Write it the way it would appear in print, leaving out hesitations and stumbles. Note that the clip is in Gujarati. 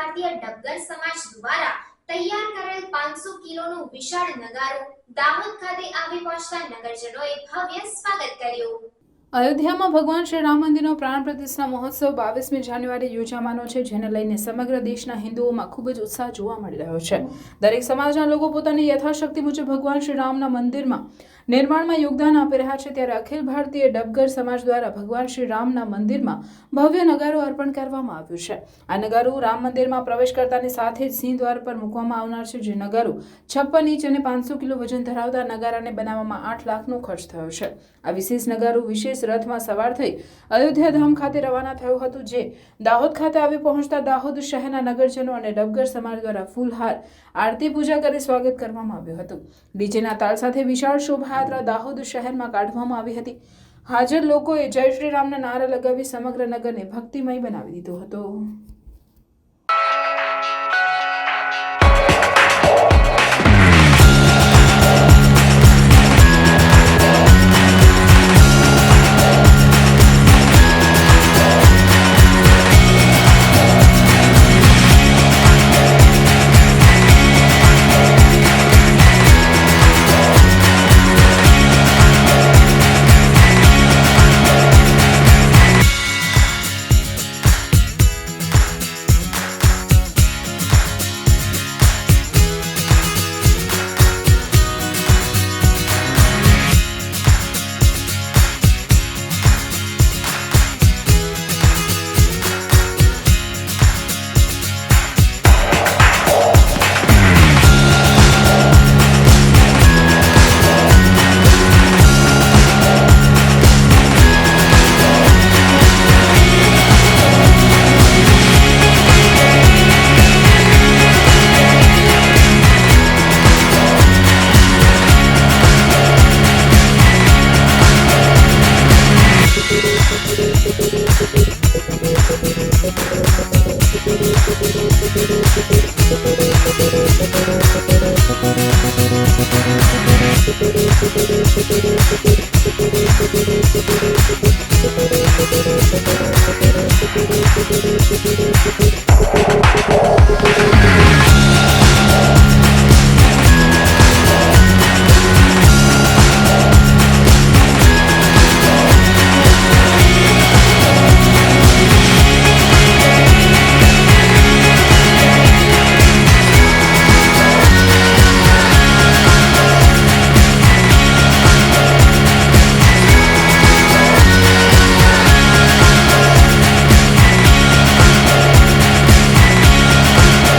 ભારતીય ડબગર સમાજ દ્વારા તૈયાર કરેલ 500 કિલોનું વિશાળ નગારું દાહોદ ખાતે આવી પહોંચતા નગરજનોએ ભવ્ય સ્વાગત કર્યું। અયોધ્યામાં ભગવાન શ્રી રામ મંદિરનો પ્રાણ પ્રતિષ્ઠા મહોત્સવ 22મી જાન્યુઆરી યોજાવાનો છે, જેને લઈને સમગ્ર દેશના હિન્દુઓમાં ખૂબ જ ઉત્સાહ જોવા મળી રહ્યો છે। દરેક સમાજના લોકો પોતાની યથાશક્તિ મુજબ ભગવાન શ્રી રામના મંદિરમાં નિર્માણમાં યોગદાન આપી રહ્યા છે, ત્યારે અખિલ ભારતીય ડબગર સમાજ દ્વારા ભગવાન શ્રી રામના મંદિરમાં ભવ્ય નગારું અર્પણ કરવામાં આવ્યું છે। આ નગારું રામ મંદિરમાં પ્રવેશ કરતાની સાથે જ સિંહ દ્વાર પર મૂકવામાં આવનાર છે, જે નગારું 56 ઇંચ અને 500 કિલો વજન ધરાવતા નગારાને બનાવવામાં 8 લાખનો ખર્ચ થયો છે। આ વિશેષ નગારું વિશેષ રથમાં સવાર થઈ અયોધ્યા ધામ ખાતે રવાના થયું હતું, જે દાહોદ ખાતે આવી પહોંચતા દાહોદ શહેરના નગરજનો અને ડબગર સમાજ દ્વારા ફૂલહાર આરતી પૂજા કરી સ્વાગત કરવામાં આવ્યું હતું। ડીજેના તાલ સાથે વિશાળ શોભાયાત્રા દાહોદ શહેરમાં કાઢવામાં આવી હતી। હાજર લોકોએ જય શ્રી રામના નારા લગાવી સમગ્ર નગરને ભક્તિમય બનાવી દીધો હતો।